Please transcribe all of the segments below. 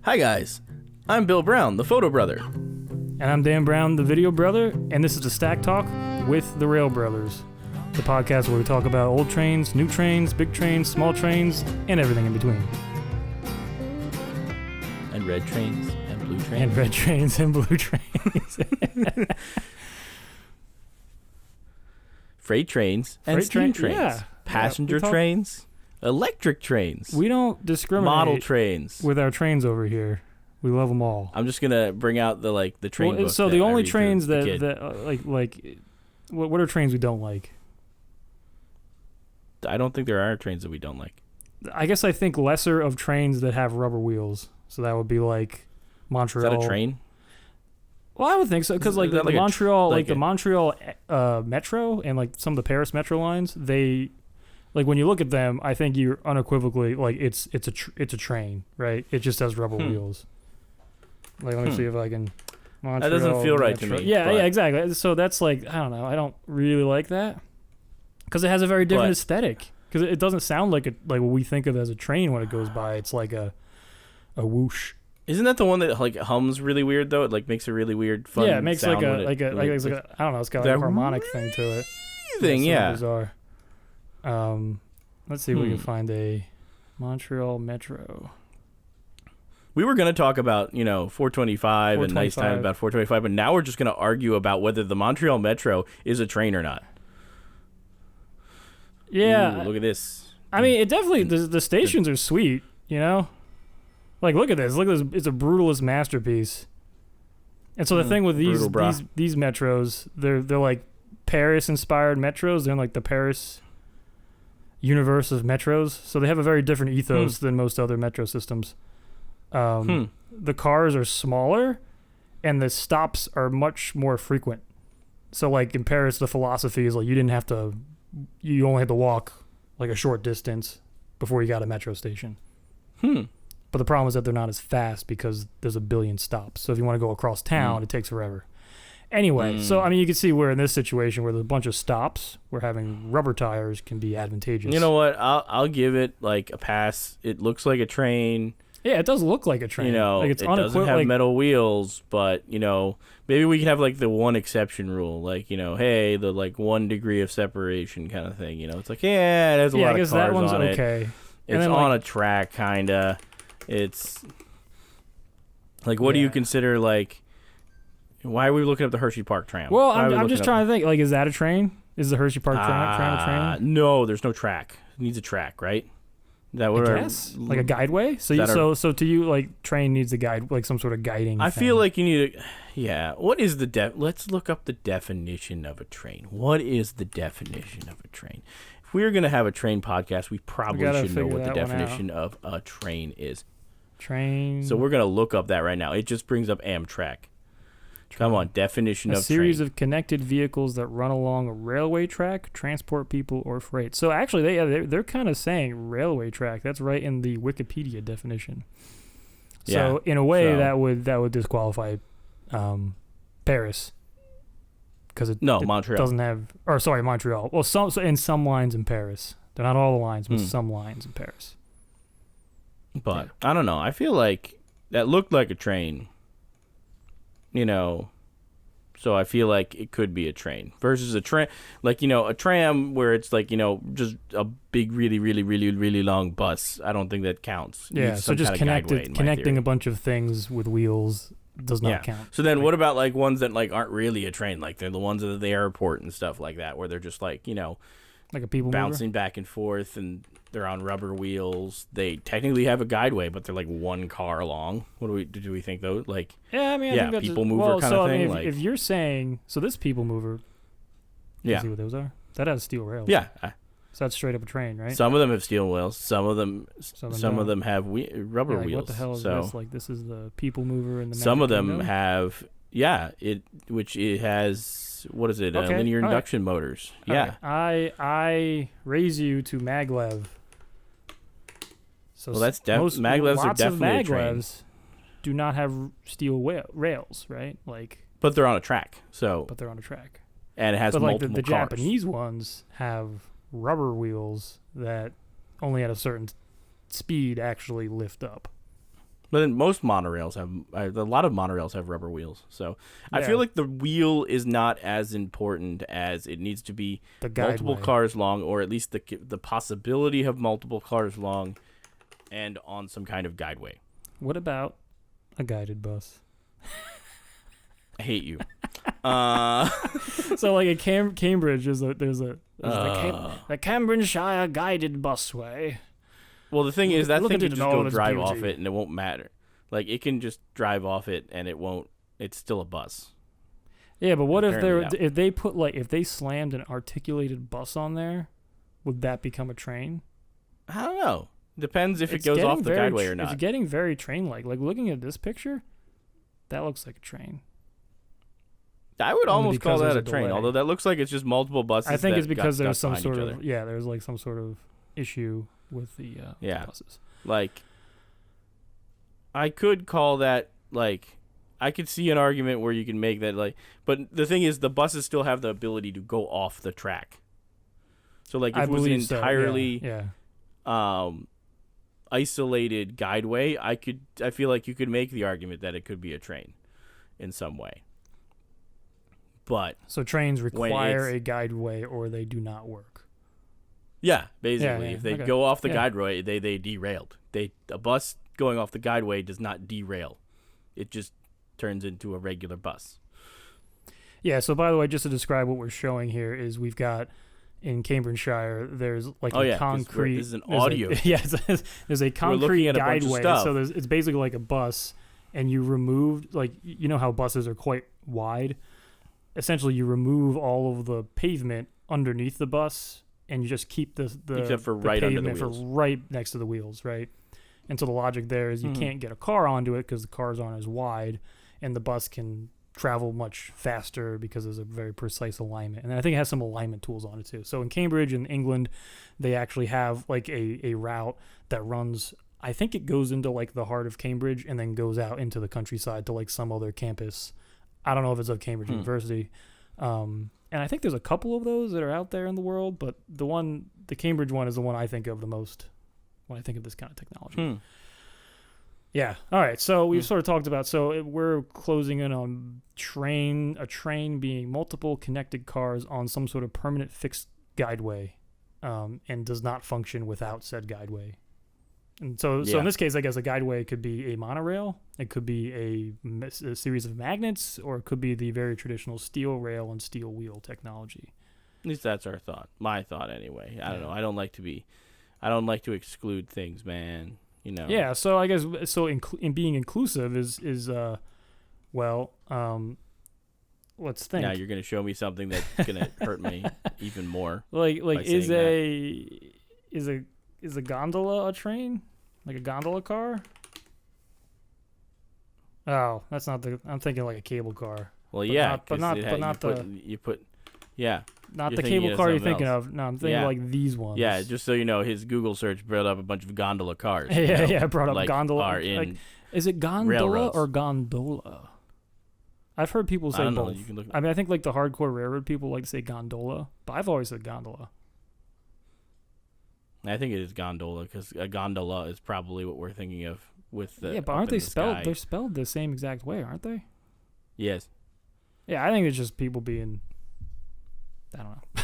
Hi guys, I'm Bill Brown, the photo brother. And I'm Dan Brown, the video brother, and this is the Stacktalk with the Railbrothers, the podcast where we talk about old trains, new trains, big trains, small trains, and everything in between. And red trains and blue trains. And red trains and blue trains. Freight trains and steam trains. Yeah. Passenger trains, electric trains. We don't discriminate model trains with our trains over here. We love them all. I'm just gonna bring out the train book. So the only trains what are trains we don't like? I don't think there are trains that we don't like. I guess I think lesser of trains that have rubber wheels. So that would be like Montreal. Is that a train? Well, I would think so because the Montreal, the Montreal Metro and like some of the Paris Metro lines, they like when you look at them, I think you're unequivocally like it's a train, right? It just has rubber wheels. Like let me see if I can. Montreal, that doesn't feel right Metro. to me. Yeah, exactly. So that's like I don't know. I don't really like that because it has a very different aesthetic. Because it doesn't sound like what we think of as a train when it goes by. It's like a whoosh. Isn't that the one that like hums really weird though? It like makes a really weird fun sound. Yeah, it makes like a I don't know. It's got like a harmonic thing to it. Yeah. Bizarre. Let's see if we can find a Montreal Metro. We were going to talk about, 425 and nice time about 425, but now we're just going to argue about whether the Montreal Metro is a train or not. Yeah. Ooh, look at this. I mean, it definitely, the stations are sweet, Like, look at this. It's a brutalist masterpiece. And so the thing with these metros, they're like Paris-inspired metros. They're in like the Paris universe of metros. So they have a very different ethos than most other metro systems. The cars are smaller and the stops are much more frequent. So like in Paris, the philosophy is like you only had to walk like a short distance before you got a metro station. But the problem is that they're not as fast because there's a billion stops. So if you want to go across town, it takes forever. Anyway, so I mean, you can see we're in this situation where there's a bunch of stops where having rubber tires can be advantageous. You know what? I'll give it like a pass. It looks like a train. Yeah, it does look like a train. Like it doesn't have metal wheels, but maybe we can have like the one exception rule, like hey, the like 1 degree of separation kind of thing. It's like it has a lot of cars that one's on okay. it. It's on a track, kinda. It's like, what do you consider like? Why are we looking up the Hershey Park tram? Well, I'm just trying to think. Like, is that a train? Is the Hershey Park tram a train? No, there's no track. It needs a track, right? That would like a guideway. So to you, like train needs a guide, like some sort of guiding. I feel like you need a. Yeah. What is the Let's look up the definition of a train. What is the definition of a train? If we were gonna have a train podcast, we probably should know what the definition of a train is. Train. So we're gonna look up that right now. It just brings up Amtrak. Come on, definition of train. A series of connected vehicles that run along a railway track, transport people or freight. So actually, they're kind of saying railway track. That's right in the Wikipedia definition. So in a way, that would disqualify Paris because Montreal doesn't have. Or sorry, Montreal. Well, so in some lines in Paris, they're not all the lines, but some lines in Paris. But I don't know. I feel like that looked like a train. So I feel like it could be a train versus a train, like, a tram where it's like, just a big, really, really, really, really long bus. I don't think that counts. Yeah. So just connecting a bunch of things with wheels does not count. So then what about like ones that like aren't really a train? Like they're the ones at the airport and stuff like that, where they're just like, like a people bouncing mover? Back and forth and they're on rubber wheels. They technically have a guideway, but they're like one car long. What do we think though? Like, yeah, I mean, I think people mover kind of thing. If you're saying, so this people mover, you see what those are? That has steel rails. Yeah. So that's straight up a train, right? Some of them have steel wheels. Some of them have rubber wheels. What the hell is this? Like, this is the people mover and the. Some of them have, which it has. What is it? Linear induction motors. Yeah. Right. I raise you to maglev. So that's maglevs are definitely a train. Do not have steel rails, right? Like. But they're on a track. But they're on a track. And it has multiple cars. But the cars. Japanese ones have rubber wheels that only at a certain speed actually lift up. But then most monorails a lot of monorails have rubber wheels. So I feel like the wheel is not as important as it needs to be multiple cars long, or at least the possibility of multiple cars long, and on some kind of guideway. What about a guided bus? I hate you. So like Cambridge there's the Cambridgeshire guided busway. Well, the thing is, that thing can just go drive off it, and it won't matter. Like, it can just drive off it, and it won't. It's still a bus. Yeah, but what if they slammed an articulated bus on there? Would that become a train? I don't know. Depends if it goes off the guideway or not. It's getting very train-like. Like, looking at this picture, that looks like a train. I would almost call that a train, although that looks like it's just multiple buses. I think it's because there's some sort of there's like some sort of issue with the buses. Like, I could call that, like, I could see an argument where you can make that, like, but the thing is, the buses still have the ability to go off the track. So, like, if it was an entirely isolated guideway, I feel like you could make the argument that it could be a train in some way. But so trains require a guideway, or they do not work. Yeah, basically, if they go off the guideway, they derailed. A bus going off the guideway does not derail; it just turns into a regular bus. Yeah. So, by the way, just to describe what we're showing here is we've got in Cambridgeshire, there's like a concrete. This is an audio. There's a concrete guideway. So it's basically like a bus, and you remove, like, you know how buses are quite wide. Essentially, you remove all of the pavement underneath the bus, and you just keep except for right under the wheels, right next to the wheels, right? And so the logic there is you can't get a car onto it because the cars aren't as wide, and the bus can travel much faster because there's a very precise alignment. And I think it has some alignment tools on it too. So in Cambridge in England, they actually have like a route that runs, I think it goes into like the heart of Cambridge and then goes out into the countryside to like some other campus. I don't know if it's of Cambridge University. And I think there's a couple of those that are out there in the world, but the Cambridge one is the one I think of the most when I think of this kind of technology. Yeah. All right. So we've sort of talked about, we're closing in on a train being multiple connected cars on some sort of permanent fixed guideway, and does not function without said guideway. And so in this case, I guess a guideway could be a monorail. It could be a series of magnets, or it could be the very traditional steel rail and steel wheel technology. At least that's our thought. My thought, anyway. I don't know. I don't like to exclude things, man. You know. Yeah. So I guess in being inclusive is let's think. Now you're gonna show me something that's gonna hurt me even more. Like is a gondola a train? Like a gondola car? Oh, that's not I'm thinking like a cable car. Well, not the cable car you're thinking of. No, I'm thinking like these ones. Yeah, just so you know, his Google search brought up a bunch of gondola cars. Brought up like gondola. Is it gondola railroads. or gondola? I've heard people say both. I think like the hardcore railroad people like to say gondola, but I've always said gondola. I think it is gondola, because a gondola is probably what we're thinking of with the. Yeah, but aren't they spelled? They're spelled the same exact way, aren't they? Yes. Yeah, I think it's just people being. I don't know.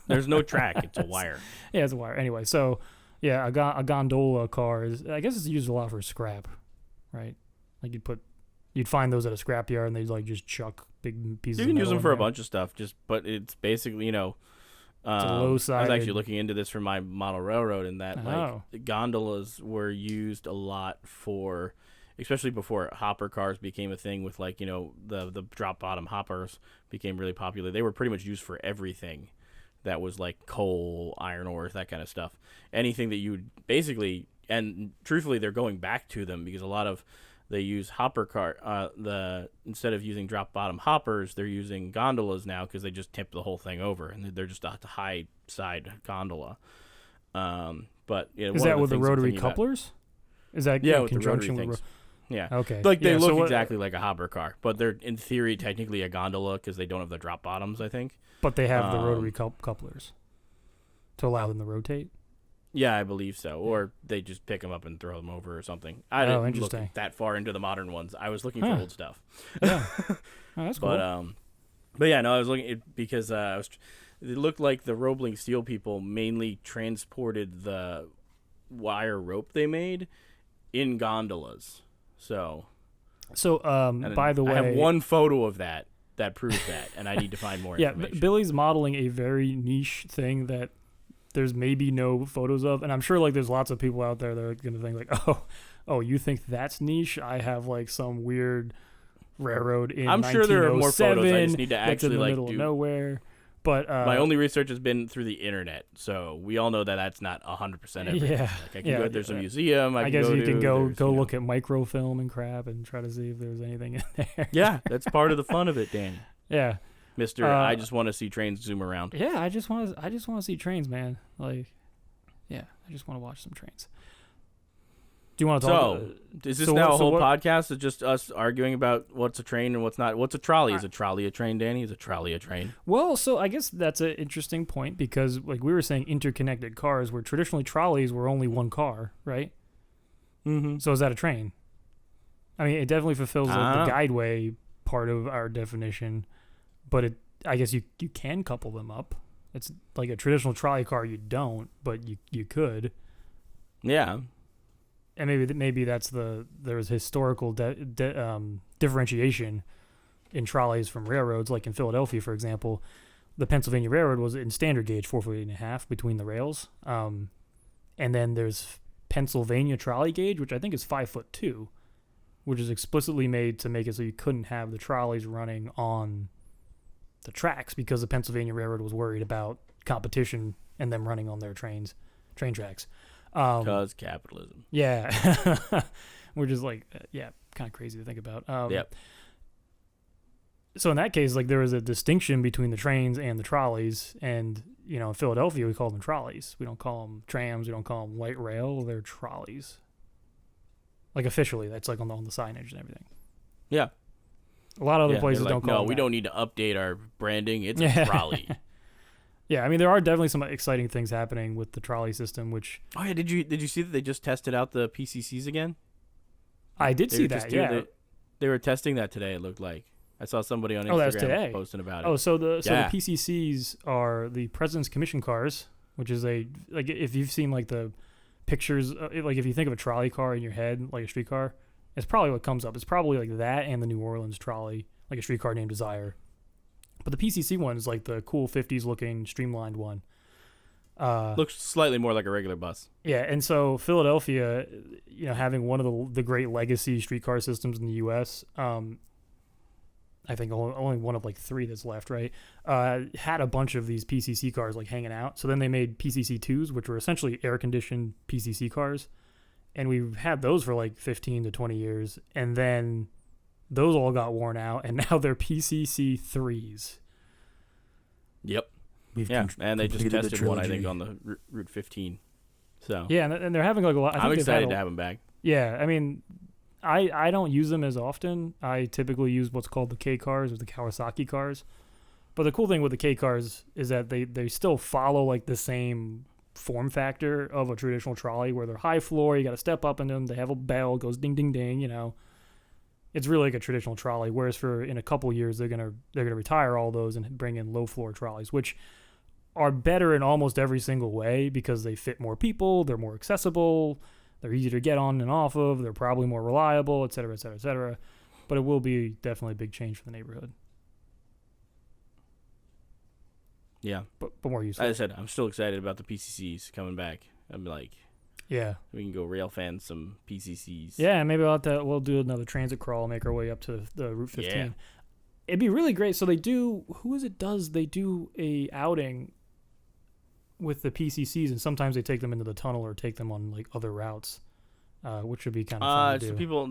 There's no track; it's a wire. Yeah, it's a wire. Anyway, so yeah, a gondola car is. I guess it's used a lot for scrap, right? Like you'd find those at a scrapyard, and they'd like just chuck big pieces. You can use them for a bunch of stuff, but it's basically it's a low-sided. I was actually looking into this for my model railroad, and that like gondolas were used a lot for, especially before hopper cars became a thing, with like the drop bottom hoppers became really popular. They were pretty much used for everything that was like coal, iron ore, that kind of stuff. Anything that you would basically, and truthfully, they're going back to them because a lot of they use hopper car. Instead of using drop bottom hoppers, they're using gondolas now because they just tip the whole thing over, and they're just a high side gondola. But is that with the rotary couplers? Is that in conjunction with? Yeah. Okay. Like they look exactly like a hopper car, but they're in theory technically a gondola because they don't have the drop bottoms, I think. But they have the rotary couplers to allow them to rotate. Yeah, I believe so. Or they just pick them up and throw them over or something. I didn't look that far into the modern ones. I was looking for old stuff. Yeah, that's cool. But yeah, no, I was looking because it looked like the Roebling Steel people mainly transported the wire rope they made in gondolas. So by the way, I have one photo of that proves that, and I need to find more information. Yeah, Billy's modeling a very niche thing that there's maybe no photos of, and I'm sure like there's lots of people out there that are gonna think like, oh, you think that's niche? I have like some weird railroad in I'm sure there are more photos. I just need to actually in the middle of nowhere. But my only research has been through the internet, so we all know that that's not 100% everything. Yeah, like I can go. There's a museum. I guess you can go look at microfilm and crap and try to see if there's anything in there. Yeah, that's part of the fun of it, Danny. Yeah, Mister. I just want to see trains zoom around. Yeah, I just want to see trains, man. Like, yeah, I just want to watch some trains. Do you want to talk? Is this now a whole podcast of just us arguing about what's a train and what's not? What's a trolley? Is a trolley a train, Danny? Is a trolley a train? Well, so I guess that's an interesting point because, like we were saying, interconnected cars, where traditionally trolleys were only one car, right? Mm-hmm. So is that a train? I mean, it definitely fulfills the guideway part of our definition, but I guess you can couple them up. It's like a traditional trolley car. You don't, but you could. Yeah. And maybe that's there's historical differentiation in trolleys from railroads. Like in Philadelphia, for example, the Pennsylvania Railroad was in standard gauge 4.5 between the rails, and then there's Pennsylvania trolley gauge, which I think is 5'2", which is explicitly made to make it so you couldn't have the trolleys running on the tracks because the Pennsylvania Railroad was worried about competition and them running on their train tracks. Because capitalism. Yeah. Which is like, kind of crazy to think about. Yep. So in that case, like there was a distinction between the trains and the trolleys. And, in Philadelphia, we call them trolleys. We don't call them trams. We don't call them light rail. They're trolleys. Like officially, that's like on the signage and everything. Yeah. A lot of other places don't call them we that. don't need to update our branding. It's a trolley. Yeah, I mean there are definitely some exciting things happening with the trolley system. Which did you see that they just tested out the PCCs again? I did see that. Yeah, they were testing that today. It looked like I saw somebody on Instagram posting about it. Oh, so the PCCs are the President's Commission cars, which is if you've seen like the pictures, like if you think of a trolley car in your head, like a streetcar, it's probably what comes up. It's probably like that and the New Orleans trolley, like a streetcar named Desire. But the PCC one is like the cool 50s looking streamlined one. Looks slightly more like a regular bus. Yeah, and so Philadelphia, having one of the great legacy streetcar systems in the U.S., I think only one of like 3 that's left, right? Had a bunch of these PCC cars like hanging out. So then they made PCC2s, which were essentially air-conditioned PCC cars. And we've had those for like 15 to 20 years. And then those all got worn out, and now they're PCC3s. Yep. And they just tested one, I think, on the Route 15. So yeah, and they're having like a lot. I'm excited to have them back. Yeah, I mean, I don't use them as often. I typically use what's called the K cars or the Kawasaki cars. But the cool thing with the K cars is that they still follow like the same form factor of a traditional trolley, where they're high floor. You got to step up in them. They have a bell, goes ding ding ding. It's really like a traditional trolley. Whereas in a couple years they're gonna retire all those and bring in low floor trolleys, which are better in almost every single way because they fit more people, they're more accessible, they're easier to get on and off of, they're probably more reliable, et cetera, et cetera, et cetera. But it will be definitely a big change for the neighborhood. Yeah. But more useful. As I said, I'm still excited about the PCCs coming back. I'm like, yeah, we can go rail fan some PCCs. Yeah, maybe we'll do another transit crawl, make our way up to the Route 15. Yeah. It'd be really great. So they do a outing with the PCCs, and sometimes they take them into the tunnel or take them on like other routes, which would be kind of fun to do. People,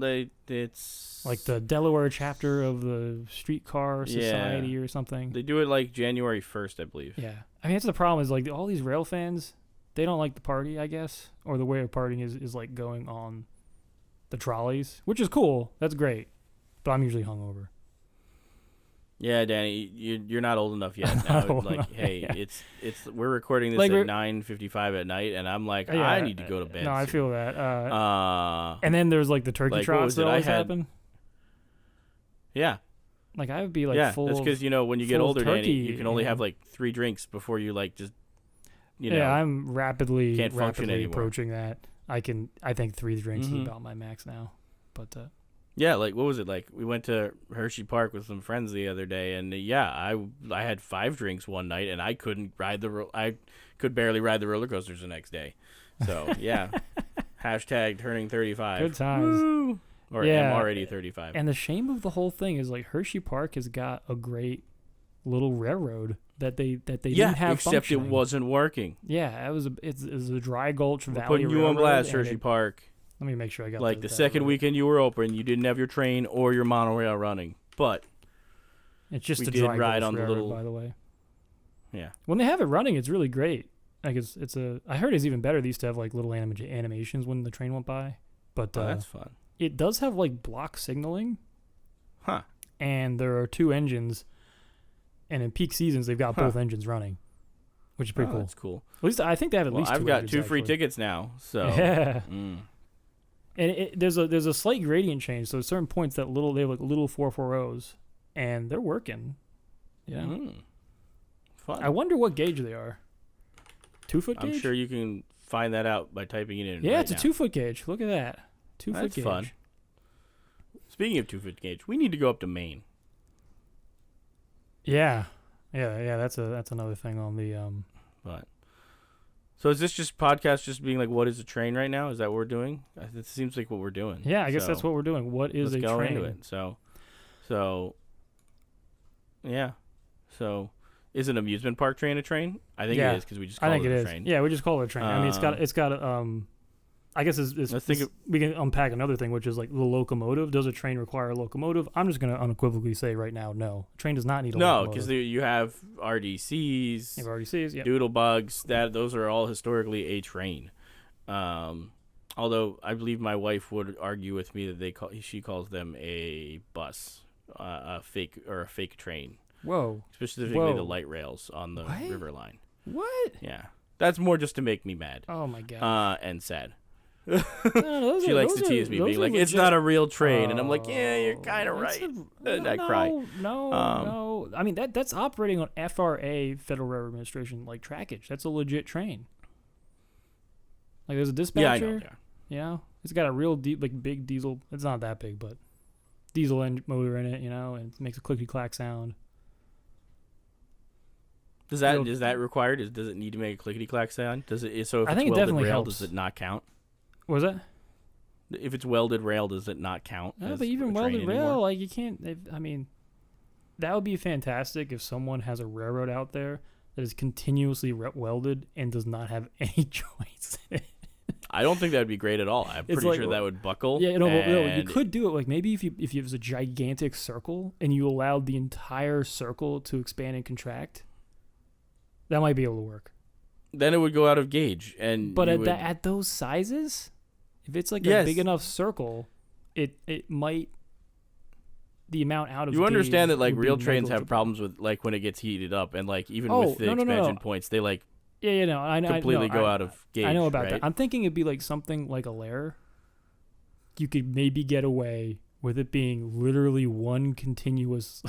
it's like the Delaware chapter of the Streetcar Society or something. They do it like January 1st, I believe. Yeah, I mean that's the problem is like all these rail fans, they don't like the party, I guess, or the way of partying is like going on the trolleys, which is cool. That's great, but I'm usually hungover. Yeah, Danny, you're not old enough yet. Now, hey, it's we're recording this at 9:55 at night, and I'm like, I need to go to bed. No, I feel that. And then there's like the turkey trots that always happen. Yeah. Like I would be like full. That's because when you get older, Danny, you can only have like 3 drinks before you like just. Yeah, I'm rapidly anymore. approaching that. I think 3 drinks is about my max now, but. Yeah, like what was it like? We went to Hershey Park with some friends the other day, and I had 5 drinks one night, and I couldn't I could barely ride the roller coasters the next day. So yeah, hashtag turning 35. Good times. Woo! Or am already 35. And the shame of the whole thing is like Hershey Park has got a great little railroad that they didn't have except it wasn't working. Yeah, it was a dry gulch valley. Putting you on blast, Hershey Park. Let me make sure I got like the second weekend you were open, you didn't have your train or your monorail running, but it's just a dry ride on the little. By the way, yeah. When they have it running, it's really great. Like it's a. I heard it's even better. They used to have like little animations when the train went by, but that's fun. It does have like block signaling, huh? And there are 2 engines, and in peak seasons they've got both engines running, which is pretty cool. That's cool. At least I think they have at least. I've 2 got engines, 2 free actually. tickets now, so yeah. And there's a slight gradient change. So at certain points they have like little 440s, and they're working. Yeah. Fun. I wonder what gauge they are. 2-foot gauge? I'm sure you can find that out by typing it in. Yeah, right it's a 2-foot gauge. Look at that. 2-foot That's gauge. Fun. Speaking of 2-foot gauge, we need to go up to Maine. Yeah. That's another thing on the But. So is this just podcast just being like, what is a train right now? Is that what we're doing? It seems like what we're doing. Yeah, I guess that's what we're doing. What is a train? Let's go into it. So, yeah. So, is an amusement park train a train? I think it is because we just call it a train. Yeah, we just call it a train. I mean, it's got I guess we can unpack another thing, which is like the locomotive. Does a train require a locomotive? I'm just going to unequivocally say right now, no. A train does not need a locomotive. No, because you have RDCs. You have RDCs, yeah. Doodlebugs. Those are all historically a train. Although I believe my wife would argue with me that she calls them a bus, a fake train. Whoa. Specifically the light rails on the river line. What? Yeah. That's more just to make me mad. Oh my god. And sad. She likes to tease me, being like, "It's not a real train," and I'm like, "Yeah, you're kind of right." And I cry. No. I mean that's operating on FRA, Federal Railroad Administration, like trackage. That's a legit train. Like there's a dispatcher. Yeah, I know. Yeah, it's got a real big diesel. It's not that big, but diesel motor in it. And it makes a clicky clack sound. Is that required? Does it need to make a clickety clack sound? Does it? So if I think it's it welded definitely rail, helps. does it not count? What was that? If it's welded rail, does it not count? No, but even welded rail, like you can't. I mean, that would be fantastic if someone has a railroad out there that is continuously welded and does not have any joints in it. I don't think that would be great at all. I'm pretty sure that would buckle. Yeah, no, you could do it. Like maybe if you have a gigantic circle and you allowed the entire circle to expand and contract, that might be able to work. Then it would go out of gauge, but at those sizes, if it's like a big enough circle, it might. The amount out of you understand that like real trains negligible. have problems with like when it gets heated up and like even with the expansion points they like I completely go out of gauge. I know about right? that. I'm thinking it'd be like something like a lair. You could maybe get away with it being literally one continuous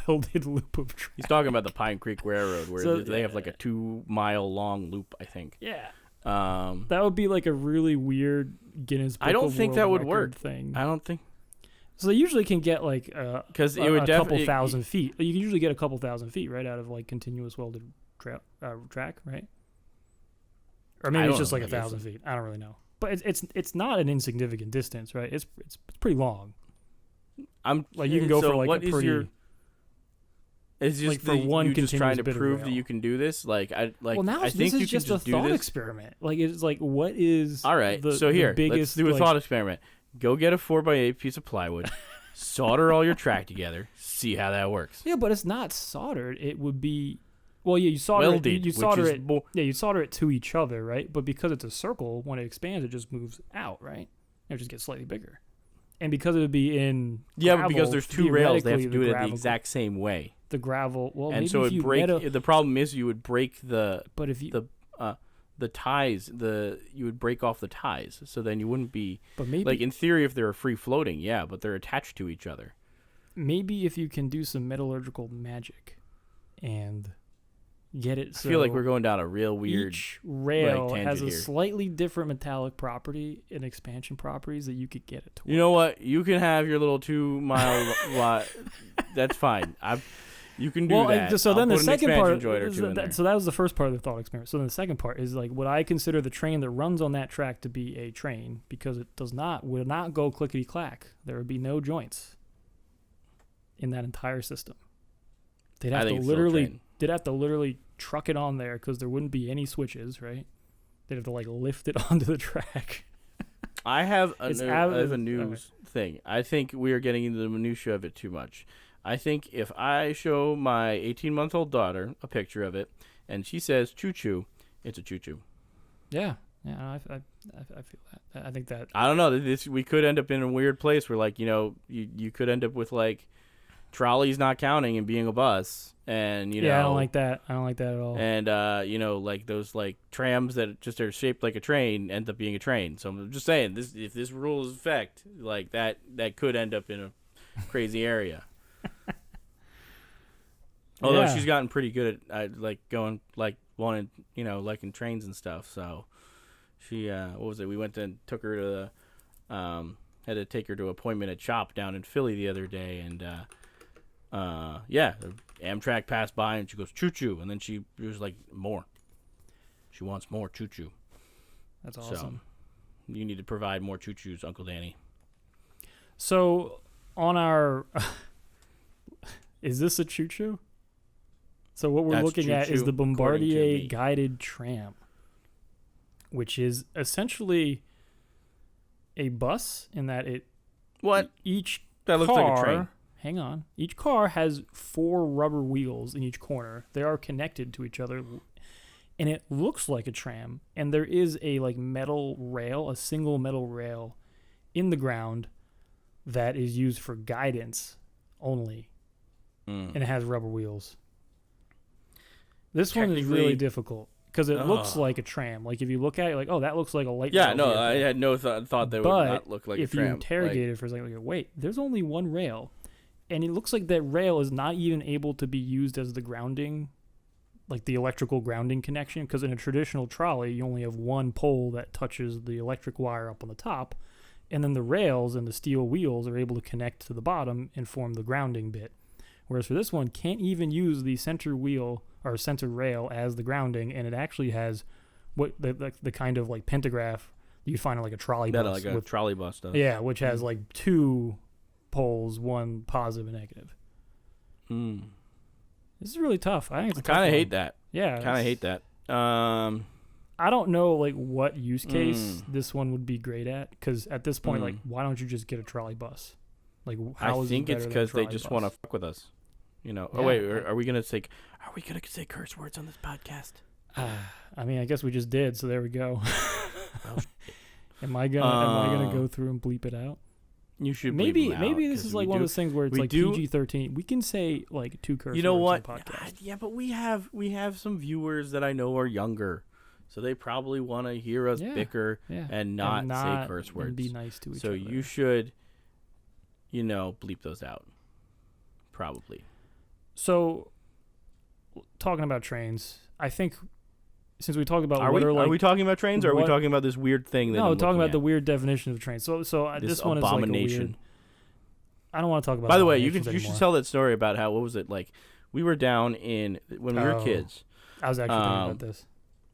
welded loop of track. He's talking about the Pine Creek Railroad where they have like a 2-mile long loop, I think. Yeah. That would be like a really weird Guinness Book I don't of think World that would Record work. thing. I don't think. So they usually can get like because it would a couple thousand feet. You can usually get a couple thousand feet right out of like continuous welded track, right? Or maybe it's just like 1,000 feet. I don't really know, but it's not an insignificant distance, right? It's pretty long. I'm like you can go for like what a pretty. It's just like for one you just trying to prove that you can do this. Like well, now I think this is you just can a thought experiment. Like it's like what is all right? So here, let's do a thought experiment. Go get a 4x8 piece of plywood, solder all your track together, see how that works. Yeah, but it's not soldered. It would be. Well, yeah, you solder welded, you solder it. You solder it to each other, right? But because it's a circle, when it expands, it just moves out, right? It just gets slightly bigger. And because it would be in gravel, but because there's two rails, they have to do it the exact same way. The gravel, well, and maybe so if you the problem is you would break the ties. You would break off the ties, so then you wouldn't be. But maybe, like in theory, if they're free floating, yeah, but they're attached to each other. Maybe if you can do some metallurgical magic, and get it. So I feel like we're going down a real weird. Each rail has a here. slightly different metallic property and expansion properties that you could get it to work. You know what? You can have your little 2 mile lot. That's fine. You can do that. So then the second part. So that was the first part of the thought experiment. So then the second part is like, would I consider the train that runs on that track to be a train because it would not go clickety clack. There would be no joints in that entire system. They'd have to literally truck it on there because there wouldn't be any switches, right? They'd have to like lift it onto the track. I have a news thing. I think we are getting into the minutia of it too much. I think if I show my 18-month-old daughter a picture of it and she says choo-choo, it's a choo-choo. Yeah, I feel that. I think that. I don't know. We could end up in a weird place where, like, you could end up with like trolleys not counting and being a bus, and I don't like that. I don't like that at all. And like those like trams that just are shaped like a train end up being a train. So I'm just saying, if this rule is effect, like that could end up in a crazy area. Although she's gotten pretty good at like going like wanting liking trains and stuff. So she what was it? We went and took her to the had to take her to an appointment at Chop down in Philly the other day, and the Amtrak passed by and she goes choo choo, and then she was like more. She wants more choo choo. That's awesome. So you need to provide more choo choos, Uncle Danny. So on our is this a choo choo? So what we're looking at is the Bombardier guided tram, which is essentially a bus in that each car looks like a train. Hang on. Each car has 4 rubber wheels in each corner. They are connected to each other, and it looks like a tram. And there is a like metal rail, a single metal rail in the ground that is used for guidance only, and it has rubber wheels. This one is really difficult because it looks like a tram. Like if you look at it, like, oh, that looks like a light. Yeah, no, I had no thought that would not look like a tram. If you interrogate it for a second, like, wait, there's only one rail, and it looks like that rail is not even able to be used as the grounding, like the electrical grounding connection. Because in a traditional trolley, you only have one pole that touches the electric wire up on the top, and then the rails and the steel wheels are able to connect to the bottom and form the grounding bit. Whereas for this one, can't even use the center wheel or center rail as the grounding, and it actually has what the kind of like pantograph you find on like a trolley bus. Like a trolley bus does. Yeah, which has like 2 poles, one positive and negative. This is really tough. I think it's kind of hate that. Yeah, kind of hate that. I don't know like what use case this one would be great at, because at this point, like, why don't you just get a trolley bus? Like, how is it better than a trolley bus? I think it's because they just want to fuck with us. Yeah. Oh wait, are we gonna say curse words on this podcast? I mean, I guess we just did, so there we go. Am I gonna go through and bleep it out? You should. Maybe this is like one of those things where it's like PG-13. We can say like 2 curse words on the podcast. Yeah, but we have some viewers that I know are younger, so they probably want to hear us bicker and not say curse words. And be nice to each other. So you should, bleep those out. Probably. So, talking about trains, I think since we talked about are we talking about trains, or are we talking about this weird thing? No, we're talking about the weird definition of trains. So this one abomination. Is like a weird. I don't want to talk about. By the way, you should tell that story about how, what was it like? We were down when we were kids. I was actually thinking about this.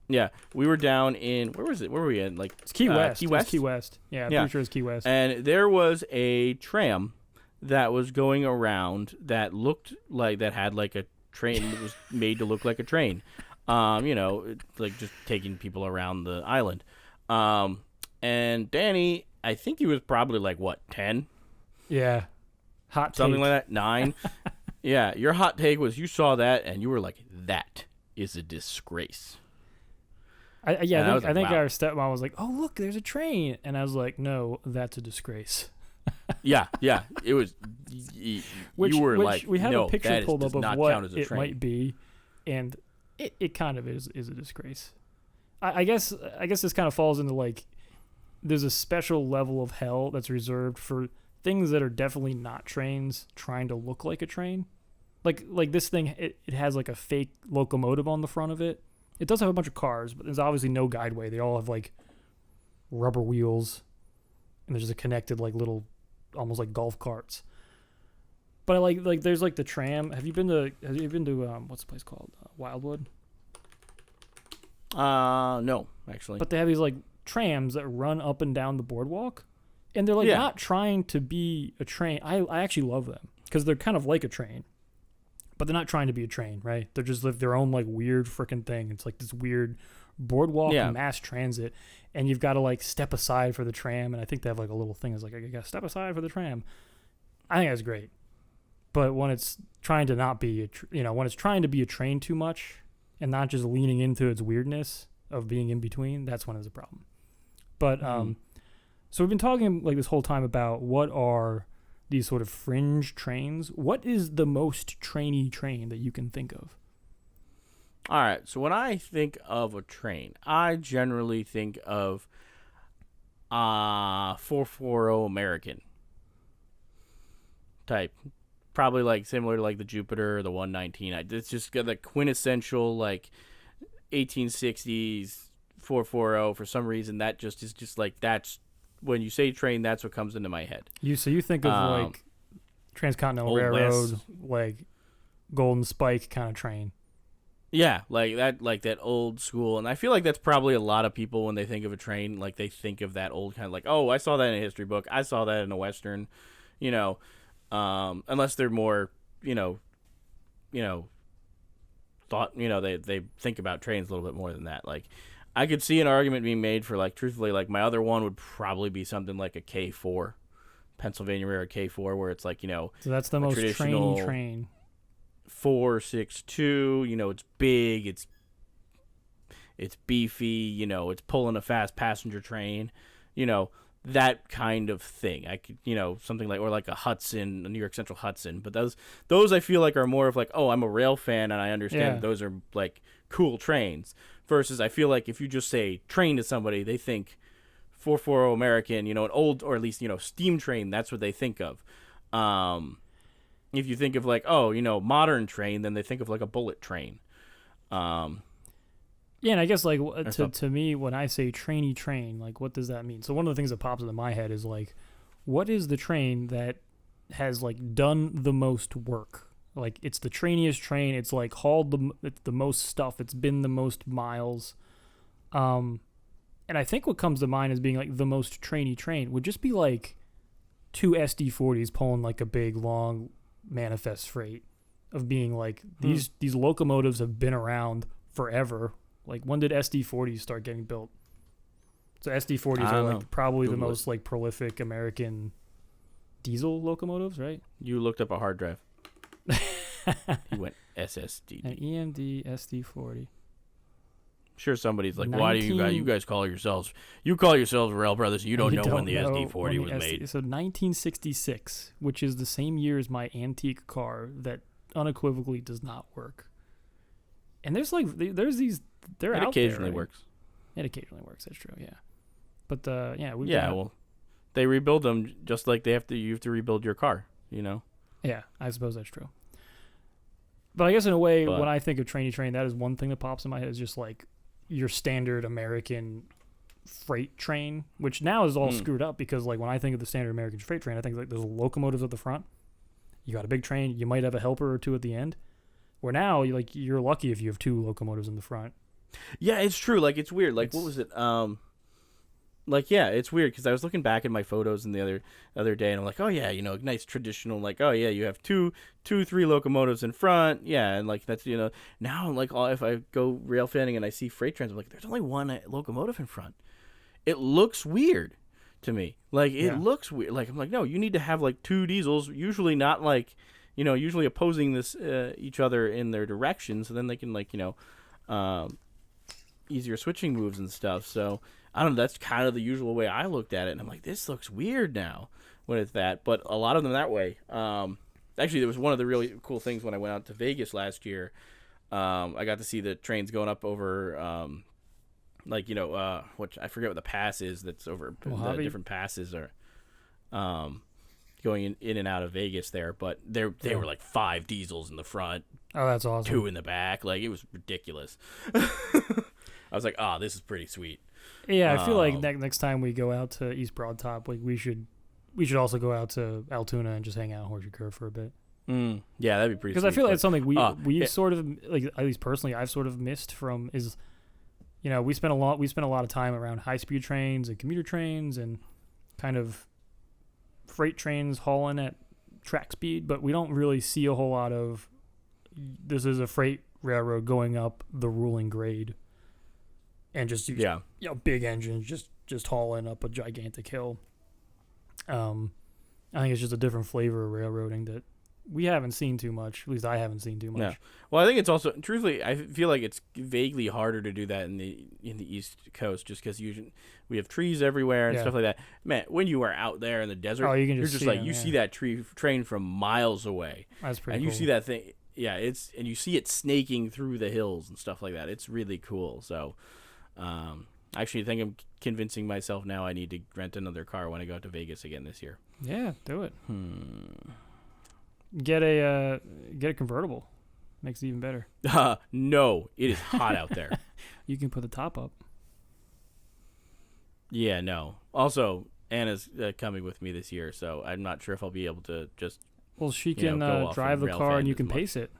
Yeah, we were down in, where was it? Where were we in? Like, it's Key West. Key West. Key West. Yeah, I'm pretty sure it's Key West. And there was a tram that was going around that looked like, that had like a train that was made to look like a train. Like just taking people around the island. And Danny, I think he was probably like, what, 10? Yeah. Something like that, 9. Yeah, your hot take was you saw that and you were like, that is a disgrace. I think wow. Our stepmom was like, oh, look, there's a train. And I was like, no, that's a disgrace. Yeah. It was. You were like, we have no, a picture pulled up of what it train. might be, and it kind of is a disgrace. I guess this kind of falls into like there's a special level of hell that's reserved for things that are definitely not trains trying to look like a train. Like this thing, it has like a fake locomotive on the front of it. It does have a bunch of cars, but there's obviously no guideway. They all have like rubber wheels, and there's just a connected like little, almost like golf carts. But I like there's like the tram. Have you been to what's the place called? Wildwood? No, actually. But they have these like trams that run up and down the boardwalk, and they're like not trying to be a train. I actually love them because they're kind of like a train, but they're not trying to be a train, right? They're just like their own like weird freaking thing. It's like this weird boardwalk mass transit, and you've got to like step aside for the tram. And I think they have like a little thing that's like, I gotta step aside for the tram. I think that's great. But when it's trying to not be, when it's trying to be a train too much and not just leaning into its weirdness of being in between, that's when it's a problem. But so we've been talking like this whole time about what are these sort of fringe trains. What is the most trainy train that you can think of? All right. So when I think of a train, I generally think of 440 American type. Probably like similar to like the Jupiter or the 119. It's just got the quintessential like 1860s 440. For some reason, that just is just like that's when you say train, that's what comes into my head. So you think of like Transcontinental Railroad, like Golden Spike kind of train. Yeah, like that old school, and I feel like that's probably a lot of people when they think of a train, like they think of that old kind of like, oh, I saw that in a history book, I saw that in a Western, unless they're more, thought, they think about trains a little bit more than that. Like, I could see an argument being made for, like, truthfully, like, my other one would probably be something like a K4, Pennsylvania Railroad K4, where it's like, So that's the most trainy train. 462, it's big, it's beefy, it's pulling a fast passenger train, that kind of thing. I could, something like, or like a Hudson, a New York Central Hudson. But those I feel like are more of like, oh, I'm a rail fan and I understand those are like cool trains. Versus I feel like if you just say train to somebody, they think 440 American, an old, or at least, steam train, that's what they think of. If you think of like, oh, modern train, then they think of like a bullet train. Yeah, and I guess like to me, when I say trainy train, like what does that mean? So one of the things that pops into my head is like, what is the train that has like done the most work? Like it's the trainiest train. It's like hauled the most stuff. It's been the most miles. And I think what comes to mind as being like the most trainy train would just be like two SD40s pulling like a big long manifest freight of being like these locomotives have been around forever. Like, when did SD40s start getting built? So SD40s are like probably the most like prolific American diesel locomotives, right? You looked up a hard drive. He went SSD. An EMD SD40. I'm sure somebody's like, why do you guys call yourselves? You call yourselves Railbrothers, and you don't know when the SD40 was made. So 1966, which is the same year as my antique car that unequivocally does not work. And there's these. They're out occasionally there, right? works. It occasionally works. That's true. Yeah, but well, they rebuild them just like you have to rebuild your car. Yeah, I suppose that's true. But I guess in a way, when I think of trainy train, that is one thing that pops in my head is just like your standard American freight train, which now is all screwed up because like when I think of the standard American freight train, I think like there's locomotives at the front. You got a big train. You might have a helper or two at the end. Where now, you're lucky if you have two locomotives in the front. Yeah, it's true. Like, it's weird. Like, what was it? It's weird because I was looking back at my photos the other day, and I'm like, oh yeah, nice traditional. Like, oh yeah, you have three locomotives in front. Yeah, and like that's now like if I go rail fanning and I see freight trains, I'm like, there's only one locomotive in front. It looks weird to me. Like it looks weird. Like I'm like, no, you need to have like two diesels. Usually not like usually opposing each other in their direction, so then they can easier switching moves and stuff. So I don't know. That's kind of the usual way I looked at it, and I'm like, this looks weird now. when it's that. But a lot of them that way. Actually, there was one of the really cool things when I went out to Vegas last year. I got to see the trains going up over, what I forget what the pass is that's over. The different passes are going in and out of Vegas there, but they were like 5 diesels in the front. Oh, that's awesome. 2 in the back. Like, it was ridiculous. I was like, oh, this is pretty sweet. Yeah, I feel like next time we go out to East Broad Top, like we should also go out to Altoona and just hang out on Horseshoe Curve for a bit. Yeah, that'd be pretty. Because I feel like it's something we sort of, like, at least personally, I've sort of missed from is, we spent a lot of time around high speed trains and commuter trains and kind of freight trains hauling at track speed, but we don't really see a whole lot of this is a freight railroad going up the ruling grade and just big engines just hauling up a gigantic hill. I think it's just a different flavor of railroading that we haven't seen too much. At least I haven't seen too much. No. Well, I think it's also, truthfully, I feel like it's vaguely harder to do that in the East Coast, just because usually we have trees everywhere and stuff like that. Man, when you are out there in the desert, you're just like, you see that train from miles away. That's pretty cool. And you see that thing, and you see it snaking through the hills and stuff like that. It's really cool. So, I actually think I'm convincing myself now I need to rent another car when I go out to Vegas again this year. Yeah, do it. Get a convertible. Makes it even better. No, it is hot out there. You can put the top up. Yeah, no. Also, Anna's coming with me this year, so I'm not sure if I'll be able to just. Well, she can drive the car and you can pace it.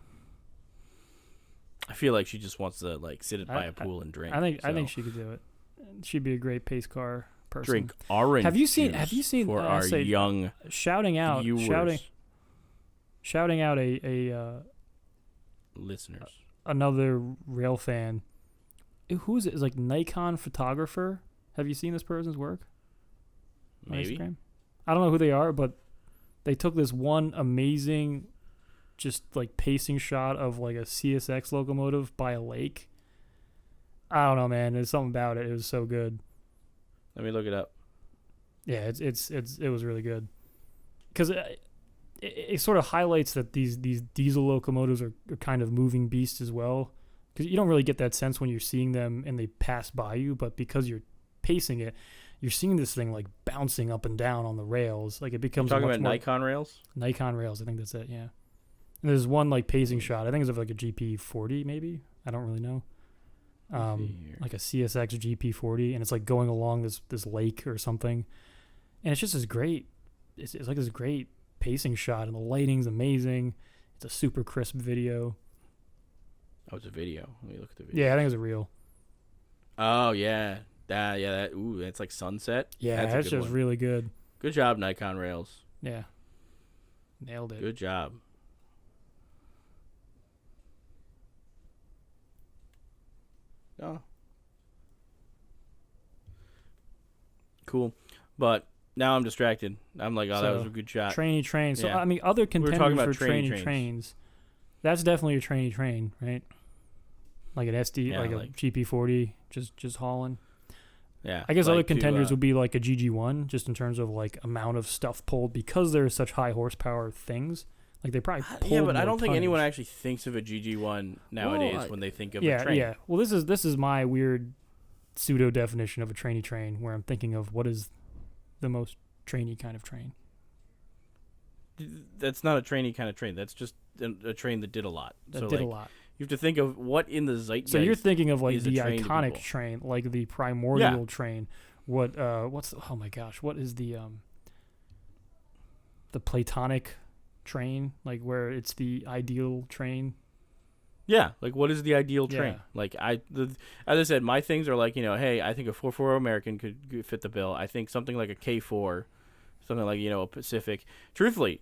I feel like she just wants to sit by a pool and drink. I think she could do it. She'd be a great pace car person. Drink orange. Have you seen for our young shouting out viewers. Shouting out a listeners, another rail fan. Who is it? It's like Nikon photographer. Have you seen this person's work? Maybe. On Instagram? I don't know who they are, but they took this one amazing, just pacing shot of a CSX locomotive by a lake. I don't know, man. There's something about it. It was so good. Let me look it up. Yeah, it was really good because it sort of highlights that these diesel locomotives are kind of moving beasts as well, because you don't really get that sense when you're seeing them and they pass by you, but because you're pacing it, you're seeing this thing bouncing up and down on the rails. It becomes talking about Nikon rails. Nikon rails, I think that's it. Yeah, and there's one pacing shot. I think it's of a GP40 maybe. I don't really know. Like a CSX GP40, and it's going along this lake or something, and it's just this great. It's like this great pacing shot, and the lighting's amazing. It's a super crisp video. Oh, it's a video. Let me look at the video. Yeah, I think it's a reel. Oh yeah, that. Ooh, that's like sunset. Yeah, that's just really good. Good job, Nikon rails. Yeah, nailed it. Good job. Oh, cool. But now I'm distracted. I'm like, that was a good shot. Trainy train. So, yeah. Other contenders for trainy trains. That's definitely a trainy train, right? Like an SD, a GP40, just hauling. Yeah. I guess other contenders would be a GG1, just in terms of amount of stuff pulled, because they're such high horsepower things. They probably pulled yeah, but I don't think tonnage. anyone actually thinks of a GG1 nowadays when they think of a train. Yeah. Well, this is my weird pseudo definition of a trainy train, where I'm thinking of what is the most trainy kind of train. That's not a trainy kind of train. That's just a train that did a lot. That did a lot. You have to think of what in the zeitgeist. So you're thinking of the iconic train, like the primordial train. What oh my gosh, what is the Platonic train, where it's the ideal train? Yeah, what is the ideal train? As I said, my things are hey, I think a 440 American could fit the bill. I think something like a K4, something like a Pacific. Truthfully,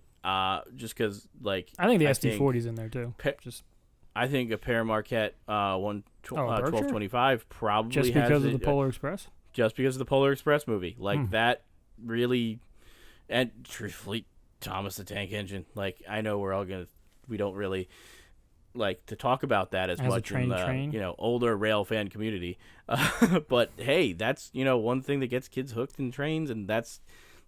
just because I think the SD40's in there too. I think a Paramarquette 1225 probably just because of the Polar Express. Just because of the Polar Express movie, that really, and truthfully, Thomas the Tank Engine. I know we don't really like to talk about that as much in the older rail fan community, but hey, that's one thing that gets kids hooked in trains, and that's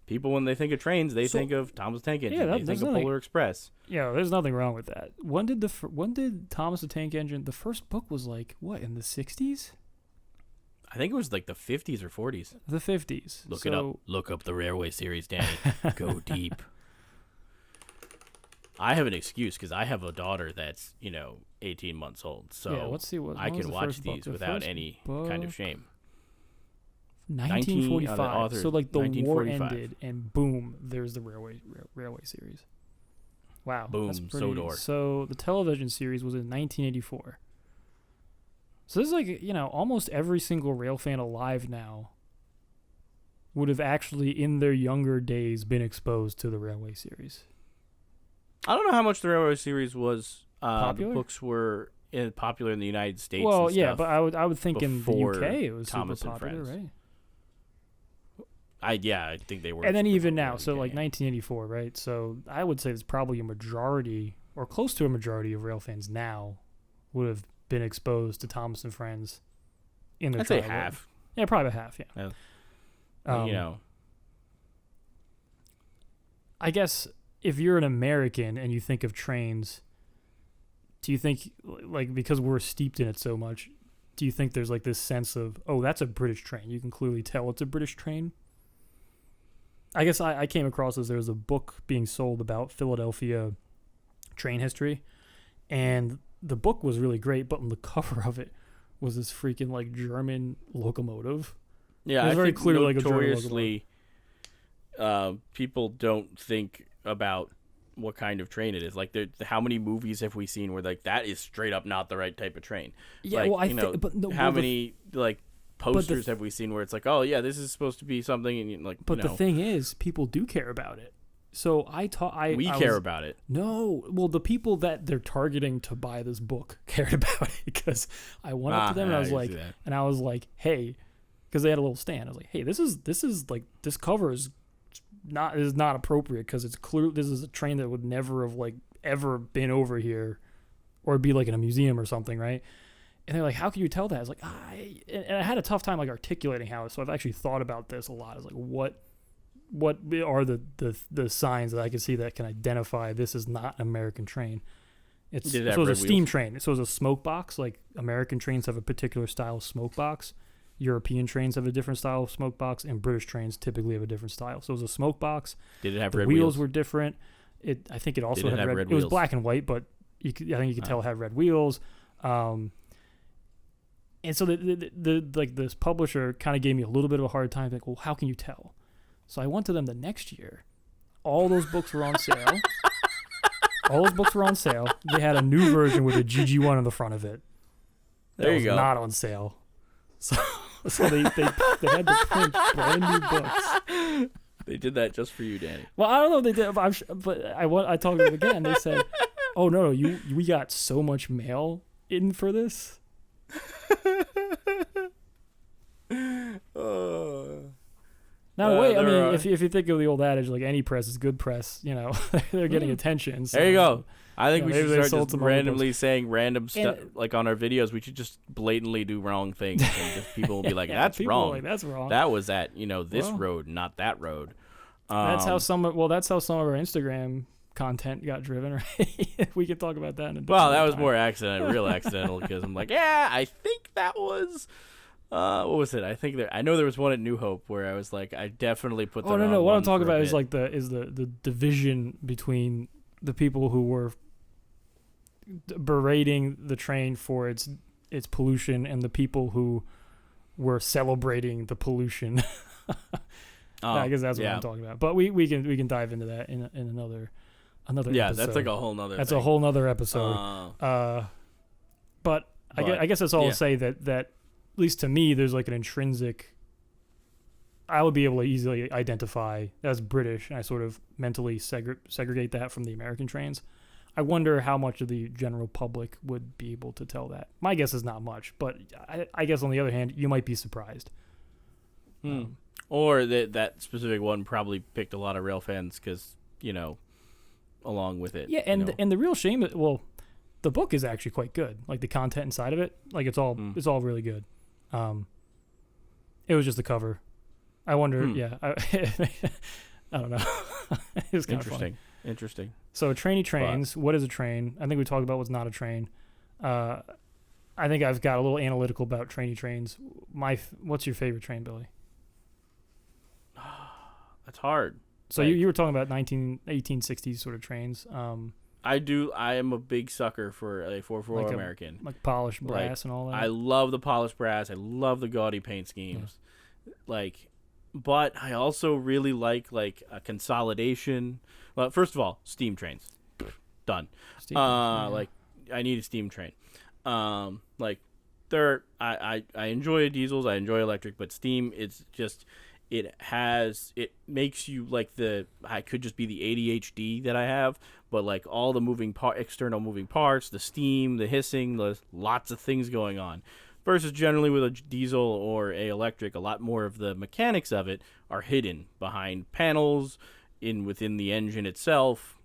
People, when they think of trains, they think of Thomas the Tank Engine. They think of Polar Express. Yeah, there's nothing wrong with that. When did Thomas the Tank Engine? The first book was like what, in the 60s? I think it was like the 50s or 40s. The 50s. Look it up. Look up the Railway series, Danny. Go deep. I have an excuse because I have a daughter that's 18 months old, so yeah, let's see what I can watch these without any kind of shame. 1945. So like the war ended, and boom, there's the railway series. Wow, boom, that's pretty, Sodor. So the television series was in 1984. So this is like almost every single rail fan alive now would have actually in their younger days been exposed to the railway series. I don't know how much the railway series was popular. The books were popular in the United States. Well, and yeah, but I would think in the UK it was Thomas super popular, right? I think they were. And then even now, so like 1984, right? So I would say there's probably a majority, or close to a majority of rail fans now would have been exposed to Thomas and Friends in their childhood. I'd say half. Yeah, probably half, yeah. I guess if you're an American and you think of trains, do you think, like, because we're steeped in it so much, do you think there's like this sense of, oh, that's a British train? You can clearly tell it's a British train. I guess I came across as there's a book being sold about Philadelphia train history, and the book was really great, but on the cover of it was this freaking like German locomotive. Yeah, it was very clear, like a German locomotive. People don't think about what kind of train it is. Like, how many movies have we seen where like that is straight up not the right type of train? Yeah, like, well, I think, but no, how many like posters have we seen where it's like, oh yeah, this is supposed to be something, and like. But the thing is, people do care about it. So we care about it. No, well, the people that they're targeting to buy this book cared about it, because I went up to them and I was like, hey, because they had a little stand. I was like, hey, this is like, this cover is not appropriate, because it's clear this is a train that would never have like ever been over here, or be like in a museum or something, right? And they're like, how can you tell that? I was like, and I had a tough time like articulating how. So I've actually thought about this a lot. It's like, what are the signs that I can see that can identify this is not an American train? It was a steam train. So it was a smoke box. Like, American trains have a particular style of smoke box. European trains have a different style of smoke box, and British trains typically have a different style. So it was a smoke box. Did it have red wheels? Wheels were different. I think it also had red. It was black and white, but I think you could tell it had red wheels. And so this publisher kind of gave me a little bit of a hard time. Like, well, how can you tell? So I went to them the next year. All those books were on sale. They had a new version with a GG1 on the front of it. That was not on sale. So they had to print brand new books. They did that just for you, Danny. Well, I don't know if they did, but I talked to them again. They said, "Oh no, we got so much mail in for this." Now, wait. I mean, if you think of the old adage, like, any press is good press, they're getting attention. So, there you go. I think we should start just randomly saying random stuff, like on our videos. We should just blatantly do wrong things, and just people will be like, "That's wrong. Like, that's wrong. That was at this road, not that road." That's how some of our Instagram content got driven, right? We could talk about that in a Well, that was more real accidental, because I'm like, yeah, I think that was. What was it? I know there was one at New Hope where I was like, I definitely put that on. No. What I'm talking about is like the division between the people who were berating the train for its pollution and the people who were celebrating the pollution. I guess that's what I'm talking about. But we can dive into that in another episode. That's like a whole nother. That's a whole nother episode. But I guess that's all to say that at least to me, there's like an intrinsic. I would be able to easily identify as British, and I sort of mentally segregate that from the American trains. I wonder how much of the general public would be able to tell that. My guess is not much, but I guess on the other hand, you might be surprised. Or that specific one probably picked a lot of rail fans because, along with it. Yeah, and the real shame, the book is actually quite good. Like, the content inside of it, like, it's all really good. It was just the cover. I wonder, I don't know. It was kind of funny. Interesting. So trainy trains. What is a train? I think we talked about what's not a train. I think I've got a little analytical about trainy trains. What's your favorite train, Billy? That's hard. So you were talking about 1860s sort of trains. I do. I am a big sucker for a 4/4 American. Like polished brass and all that. I love the polished brass. I love the gaudy paint schemes. Yeah. But I also really like a consolidation. Well, first of all, steam trains. Done. Steam trains, I need a steam train. I enjoy diesels. I enjoy electric, but steam, it's just... It makes you I could just be the ADHD that I have, but all the external moving parts, the steam, the hissing, there's lots of things going on. Versus generally with a diesel or a electric, a lot more of the mechanics of it are hidden behind panels, within the engine itself,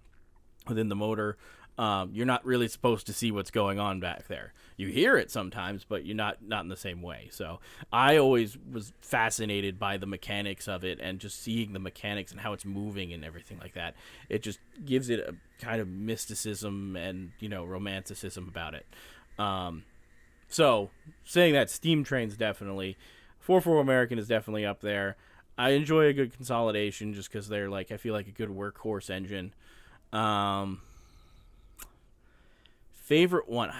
within the motor. You're not really supposed to see what's going on back there. You hear it sometimes, but you're not in the same way. So I always was fascinated by the mechanics of it and just seeing the mechanics and how it's moving and everything like that. It just gives it a kind of mysticism and, romanticism about it. So saying that, steam trains definitely. 4/4 American is definitely up there. I enjoy a good consolidation just because they're I feel like a good workhorse engine. Favorite one,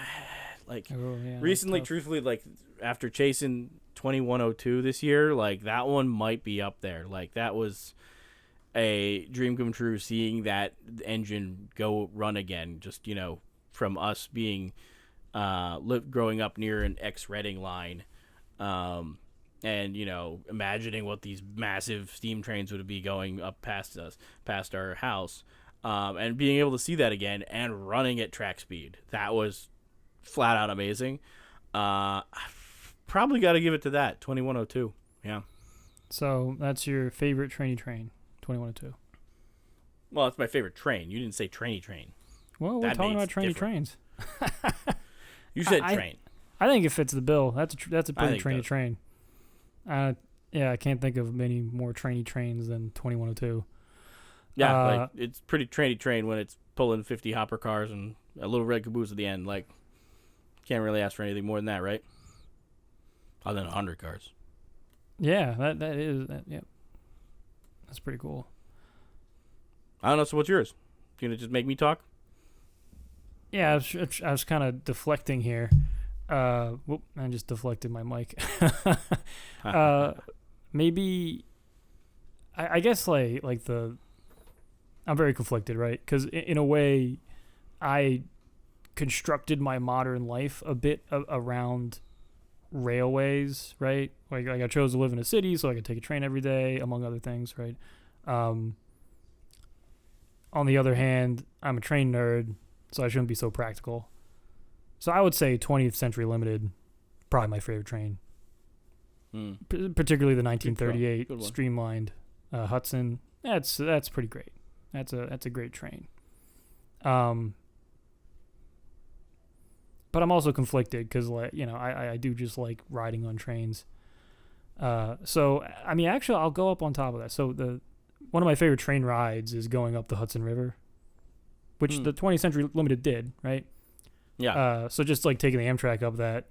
recently, truthfully, after chasing 2102 this year, that one might be up there. That was a dream come true, seeing that engine go run again. Just from us being growing up near an ex-Reading line, and imagining what these massive steam trains would be going up past us, past our house. And being able to see that again and running at track speed, that was flat out amazing. Probably got to give it to that 2102. Yeah. So that's your favorite trainy train, 2102. Well, it's my favorite train. You didn't say trainy train. Well, we're talking about trainy trains. You said train. I think it fits the bill. That's a pretty trainy train. I can't think of many more trainy trains than 2102. Yeah, it's pretty trainy train when it's pulling 50 hopper cars and a little red caboose at the end. Can't really ask for anything more than that, right? Other than 100 cars. Yeah, that is that. Yep, that's pretty cool. I don't know. So what's yours? You gonna just make me talk? Yeah, I was kind of deflecting here. I just deflected my mic. Maybe. I guess I'm very conflicted, right? Because in a way, I constructed my modern life a bit around railways, right? I chose to live in a city so I could take a train every day, among other things, right? On the other hand, I'm a train nerd, so I shouldn't be so practical. So I would say 20th Century Limited, probably my favorite train. Particularly the 1938 streamlined Hudson. That's pretty great. That's a great train. But I'm also conflicted because I do just like riding on trains. So I mean, actually, I'll go up on top of that. So one of my favorite train rides is going up the Hudson River, which the 20th Century Limited did, right? Yeah. So just taking the Amtrak up that,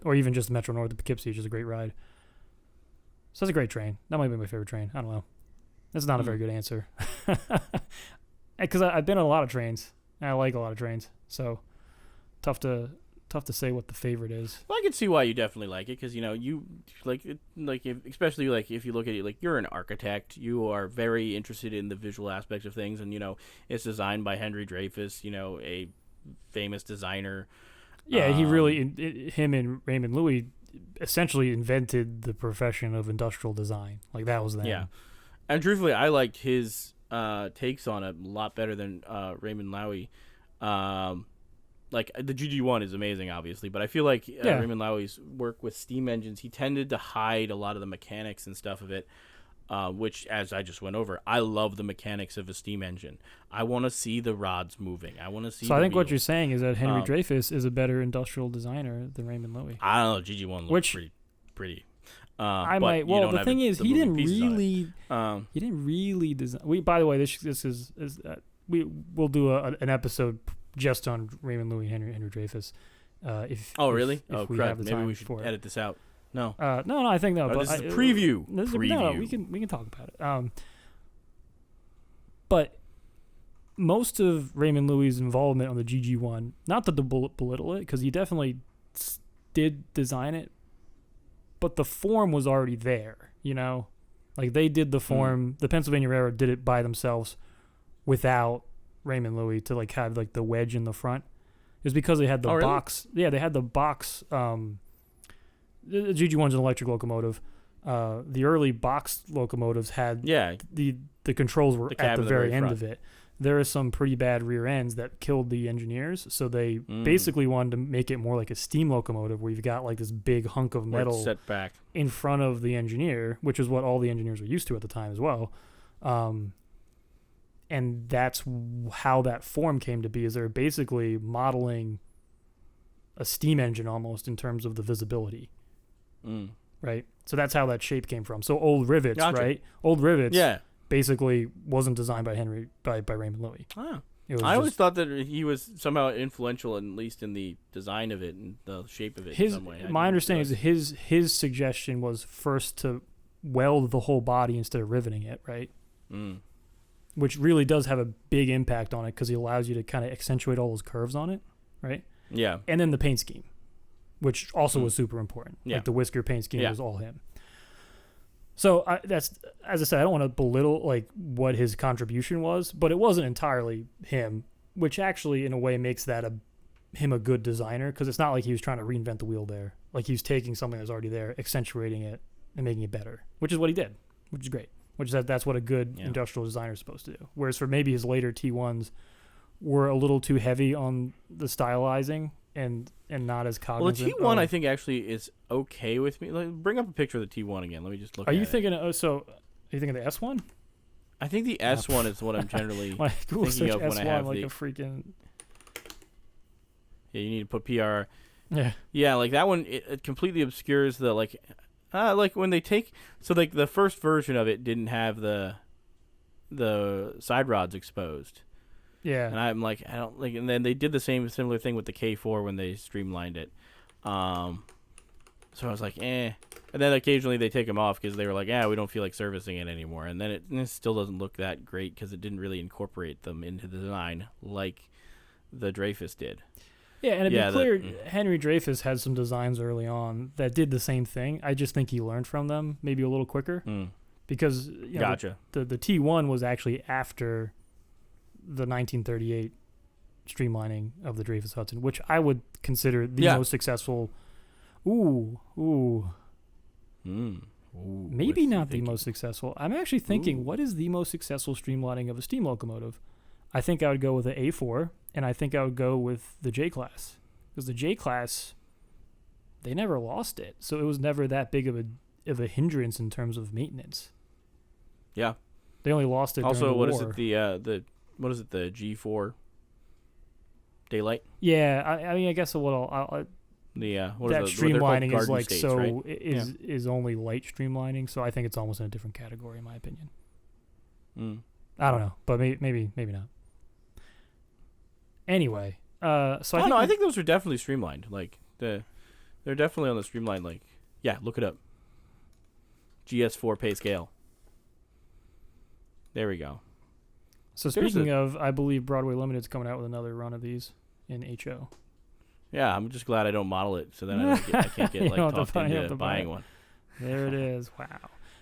or even just the Metro North to Poughkeepsie, which is a great ride. So that's a great train. That might be my favorite train. I don't know. That's not a very good answer. Because I've been on a lot of trains, and I like a lot of trains. So tough to say what the favorite is. Well, I can see why you definitely like it, because you especially if you look at it, you're an architect, you are very interested in the visual aspects of things, and it's designed by Henry Dreyfuss, a famous designer. Yeah, he really him and Raymond Louis essentially invented the profession of industrial design. That was them. Yeah. And truthfully, I liked his takes on it a lot better than Raymond Loewy. The GG1 is amazing, obviously, but I feel like Raymond Loewy's work with steam engines, he tended to hide a lot of the mechanics and stuff of it, which, as I just went over, I love the mechanics of a steam engine. I want to see the rods moving. I want to see. So I think what you're saying is that Henry Dreyfuss is a better industrial designer than Raymond Loewy. I don't know. GG1 looks pretty. I might. Well, the thing is, he didn't really design. By the way, this is we'll do an episode just on Raymond Louis and Henry Dreyfuss. Really? If we crap! have the Maybe time we should for edit this out. No. No, I think no. But this is a preview. No, we can talk about it. But most of Raymond Louis' involvement on the GG1, not to belittle it, because he definitely did design it, but the form was already there, you know? Like, they did the form, the Pennsylvania Railroad did it by themselves without Raymond Louis to, like, have, like, the wedge in the front. It was because they had the box. Really? Yeah, they had the box. The GG1's an electric locomotive. The early box locomotives had the controls were at the very end of it. There are some pretty bad rear ends that killed the engineers, so they basically wanted to make it more like a steam locomotive where you've got like this big hunk of metal set back in front of the engineer, which is what all the engineers were used to at the time as well. And that's how that form came to be, is they're basically modeling a steam engine almost in terms of the visibility. Right? So that's how that shape came from. So old rivets, right? Old rivets basically wasn't designed by Raymond Louis. Ah. I always thought that he was somehow influential, at least in the design of it and the shape of it in some way. My understanding is his suggestion was first to weld the whole body instead of riveting it, right? Which really does have a big impact on it because it allows you to kind of accentuate all those curves on it, right? Yeah. And then the paint scheme, which also was super important. Yeah. Like the whisker paint scheme was all him. So that's, as I said, I don't want to belittle like what his contribution was, but it wasn't entirely him, which actually in a way makes that him a good designer, because it's not like he was trying to reinvent the wheel there. Like he was taking something that's already there, accentuating it, and making it better, which is what he did, which is great. Which is that's what a good industrial designer is supposed to do. Whereas for maybe his later T1s were a little too heavy on the stylizing and not as cognizant. Well, the T1 I think actually is okay with me. Bring up a picture of the T1 again. Let me just look at it. Are you thinking of the S1? I think the S1 is what I'm generally thinking of when I have like a freaking... Yeah, you need to put PR. Yeah. Yeah, like that one, it completely obscures the, like when they take... So, like, the first version of it didn't have the side rods exposed. Yeah. And I'm like, I don't like, and then they did the similar thing with the K4 when they streamlined it. So I was like, eh. And then occasionally they take them off because they were like, we don't feel like servicing it anymore. And then it still doesn't look that great because it didn't really incorporate them into the design like the Dreyfuss did. Yeah, and to be clear, Henry Dreyfuss had some designs early on that did the same thing. I just think he learned from them maybe a little quicker. Because the T1 was actually after the 1938 streamlining of the Dreyfuss Hudson, which I would consider the most successful. Maybe not the most successful. I'm actually thinking, what is the most successful streamlining of a steam locomotive? I think I would go with the A4, and I think I would go with the J-Class. Because the J-Class, they never lost it, so it was never that big of a hindrance in terms of maintenance. Yeah. They only lost it during the war. What is it, the G4 Daylight? Yeah, I mean, I guess that streamlining is like states, right? is only light streamlining, so I think it's almost in a different category in my opinion. I don't know, but maybe not. Anyway, I think those are definitely streamlined. Like they're definitely on the streamlined. Like, look it up. GS4 pay scale. There we go. So speaking of, I believe Broadway Limited's coming out with another run of these in HO. Yeah, I'm just glad I don't model it, so then I can't get talked into buying one. There it is. Wow.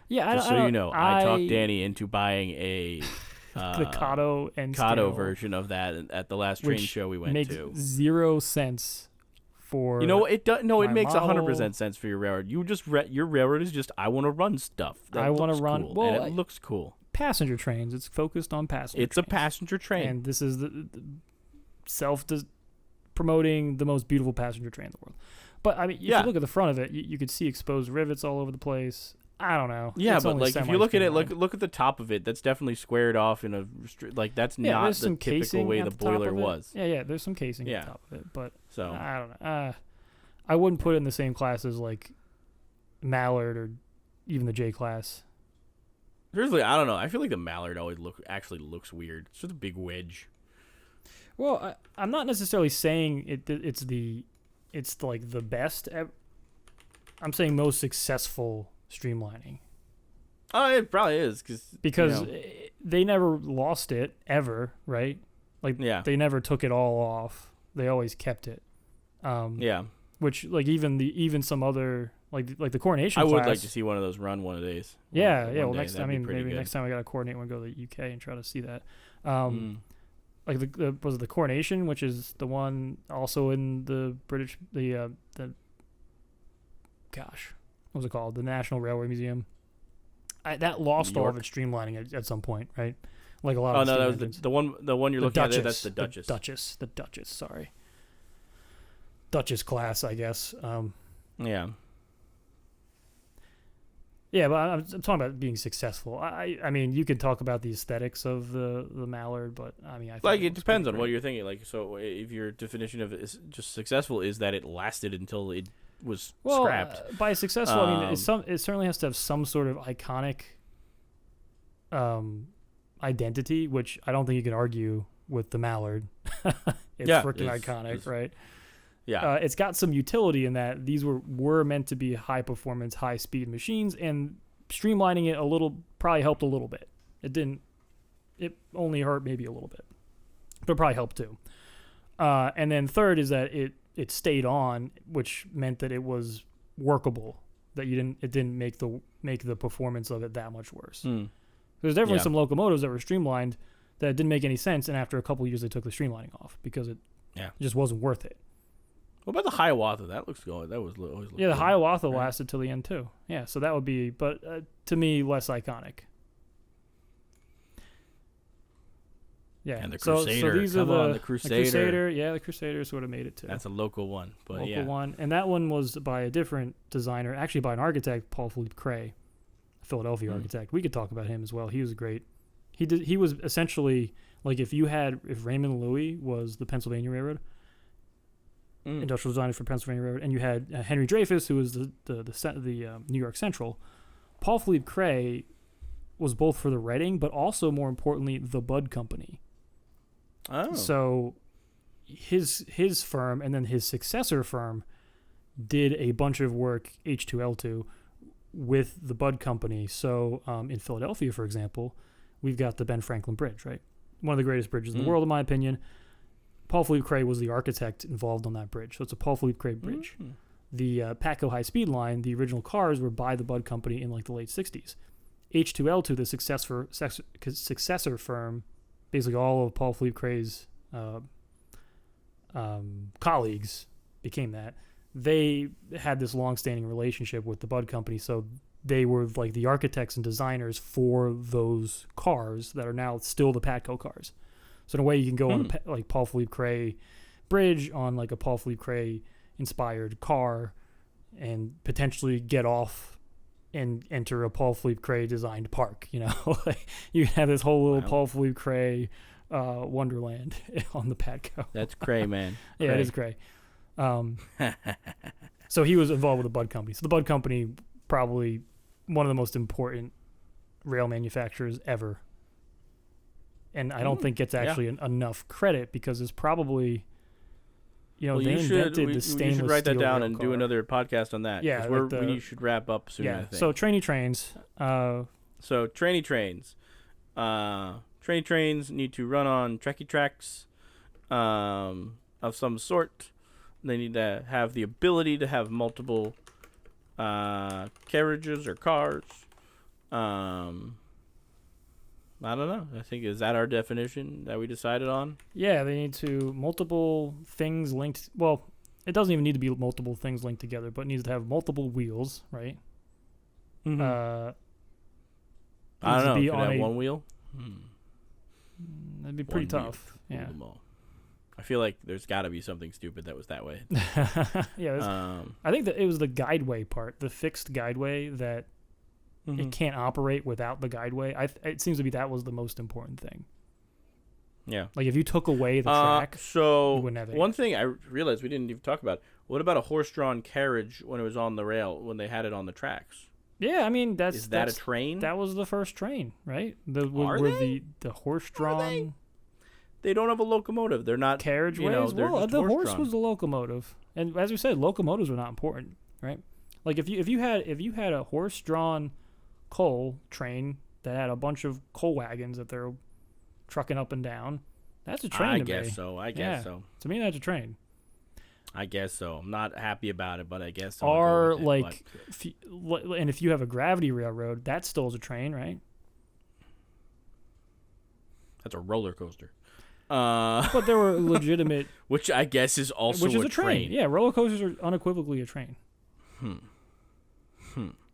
Yeah, just so you know, I talked Danny into buying a the Kato version of that at the last train show we went to. Makes 0 sense for it does. No, it makes 100% sense for your railroad. Your railroad is just, I want to run stuff. I want to run. Cool, well, and it looks cool. Passenger trains. It's focused on passenger. It's trains. A passenger train, and this is the promoting the most beautiful passenger train in the world. But I mean, if you look at the front of it, you could see exposed rivets all over the place. I don't know. Yeah, but like if you look at it, look at the top of it. That's definitely squared off in a that's not the typical way the boiler was. Yeah, there's some casing at the top of it, but I don't know. I wouldn't put it in the same class as like Mallard or even the J class. Seriously, I don't know. I feel like the Mallard always looks weird. It's just a big wedge. Well, I'm not necessarily saying it's like the best. I'm saying most successful streamlining. Oh, it probably is because they never lost it ever, right? Like they never took it all off. They always kept it. Which like even some other like the coronation. I would class, like to see one of those run one of these. Well, next time maybe next time I gotta coordinate when I go to the UK and try to see that. Like was it the coronation, which is the one also in the British the gosh, what was it called? The National Railway Museum. That lost all of its streamlining at some point, right? Like a lot of. Oh no, that was the one you're looking at. That's the Duchess. The Duchess. Sorry. Duchess class, I guess. Yeah, but I'm talking about being successful. I mean, you could talk about the aesthetics of the Mallard, but I mean, I think like it depends on what you're thinking. Like, so if your definition of is just successful is that it lasted until it was scrapped. By successful, I mean it certainly has to have some sort of iconic identity, which I don't think you can argue with the Mallard. It's freaking iconic, right? Yeah, it's got some utility in that these were meant to be high performance, high speed machines, and streamlining it a little probably helped a little bit. It didn't. It only hurt maybe a little bit, but it probably helped too. And then third is that it stayed on, which meant that it was workable. That it didn't make the performance of it that much worse. There's definitely some locomotives that were streamlined that didn't make any sense, and after a couple of years they took the streamlining off because it just wasn't worth it. What about the Hiawatha? That looks good. That was always the Hiawatha lasted till the end too. Yeah, so that would be, but to me, less iconic. Yeah, and the Crusader. So these Come are on, the Crusader. The Crusader, the Crusader sort of made it too. That's a local one, but one, and that one was by a different designer, actually by an architect, Paul Philippe Cray, a Philadelphia architect. We could talk about him as well. He was great. He was essentially like if Raymond Louis was the Pennsylvania Railroad. Industrial designer for Pennsylvania Railroad, and you had Henry Dreyfuss, who was the New York Central. Paul Philippe Cray was both for the Reading, but also more importantly the Budd Company. Oh, so his firm and then his successor firm did a bunch of work H2L2 with the Budd Company. So in Philadelphia, for example, we've got the Ben Franklin Bridge, right? One of the greatest bridges in the world, in my opinion. Paul Philippe Cray was the architect involved on that bridge. So it's a Paul Philippe Cray bridge. The Patco high-speed line, the original cars were by the Budd Company in like the late 60s. H2L2, the successor firm, basically all of Paul Philippe Cray's colleagues became that. They had this long-standing relationship with the Budd Company, so they were like the architects and designers for those cars that are now still the Patco cars. So in a way, you can go on like Paul Philippe Cray bridge on like a Paul Philippe Cray inspired car, and potentially get off and enter a Paul Philippe Cray designed park. You know, you have this whole little Paul Philippe Cray wonderland on the Patco. That's Cray, man. Yeah, it is Cray. So he was involved with the Budd Company. So the Budd Company, probably one of the most important rail manufacturers ever. And I don't think gets actually enough credit because it's probably, they invented the stainless steel. You should write that down and car. do another podcast on that. Yeah, we should wrap up soon. Yeah. I think. So Trainy trains. Trainy trains. Trainy trains need to run on tracky tracks, of some sort. They need to have the ability to have multiple carriages or cars. I don't know. I think, is that our definition that we decided on? Yeah, they need to multiple things linked. Well, it doesn't even need to be multiple things linked together, but it needs to have multiple wheels, right? Mm-hmm. I don't know. Could it have one wheel? That'd be pretty tough. Yeah. I feel like there's got to be something stupid that was that way. Yeah. I think that it was the guideway part, the fixed guideway that it can't operate without the guideway. It seems to be that was the most important thing. Yeah. Like if you took away the track, so you wouldn't have it. One thing I realized we didn't even talk about, what about a horse-drawn carriage when it was on the rail, when they had it on the tracks? Yeah, I mean is that a train? That was the first train, right? The horse-drawn. They don't have a locomotive. They're not carriageways. The horse was the locomotive, and as we said, locomotives were not important, right? Like if you had a horse-drawn coal train that had a bunch of coal wagons that they're trucking up and down, that's a train. I guess so. To me, that's a train. I guess so. I'm not happy about it, but I guess. And if you have a gravity railroad, that still is a train, right? That's a roller coaster. But there were legitimate, which I guess is also a train. Yeah, roller coasters are unequivocally a train.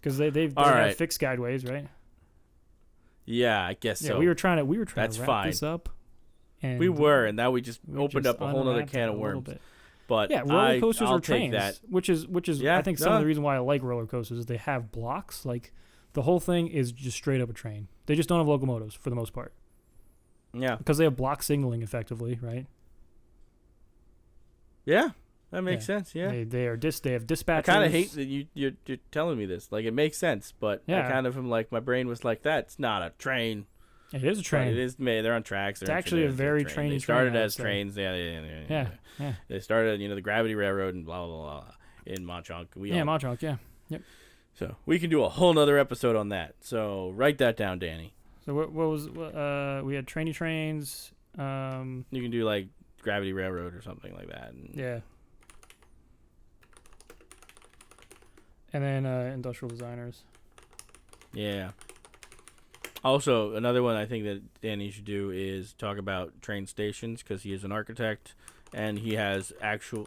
Because they have fixed guideways, right? Yeah, I guess so. We were trying to wrap this up. And and now we just opened up a whole other can of worms. But yeah, roller coasters are trains, that. which is I think some of the reason why I like roller coasters is they have blocks. Like the whole thing is just straight up a train. They just don't have locomotives for the most part. Yeah, because they have block signaling effectively, right? Yeah, that makes sense. Yeah, they have dispatchers. I kind of hate that you're telling me this. Like it makes sense, but I kind of am like my brain was like that's not a train. It is a train. But it is. They're on tracks. It's actually a very trainy. They started as trains. Yeah. They started, the Gravity Railroad and blah blah blah in Mauchonk. Mauchonk. Yeah. Yep. So we can do a whole nother episode on that. So write that down, Danny. So what was we had trainy trains. You can do like Gravity Railroad or something like that. Yeah. And then industrial designers. Yeah. Also, another one I think that Danny should do is talk about train stations because he is an architect and he has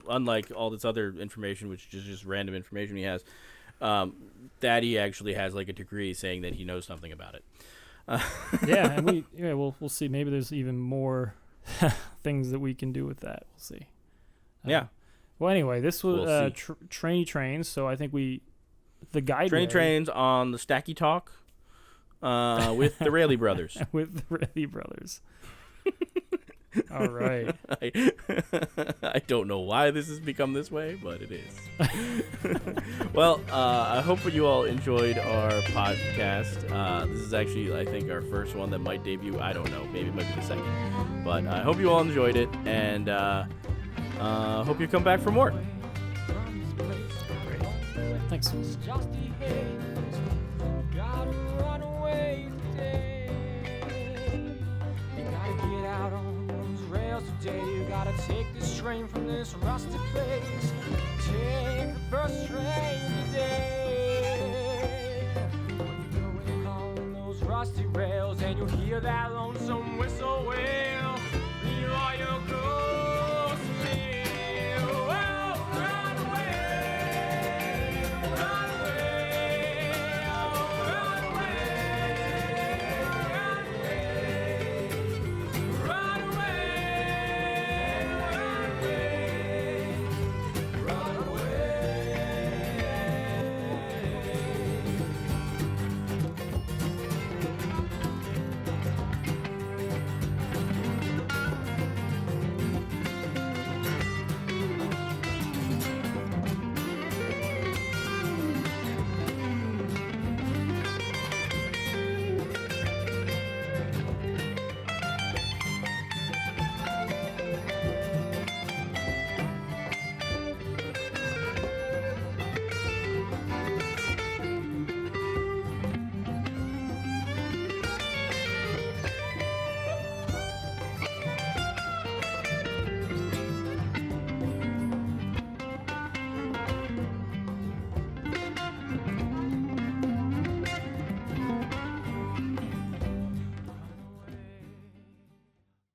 unlike all this other information, which is just random information he has, that he actually has like a degree saying that he knows something about it. Yeah, and we'll see. Maybe there's even more things that we can do with that. We'll see. Yeah. Well, anyway, this was Trainy trains. So I think the guide Trainy trains on the Stacktalk. With the Railbrothers. With the Railbrothers. All right. I don't know why this has become this way, but it is. Well, I hope you all enjoyed our podcast. This is actually, I think, our first one that might debut. I don't know. Maybe it might be the second. But I hope you all enjoyed it, and hope you come back for more. Great. Thanks. Today you gotta take this train from this rusty place. Take the first train today. When you're going on those rusty rails and you hear that lonesome whistle wail.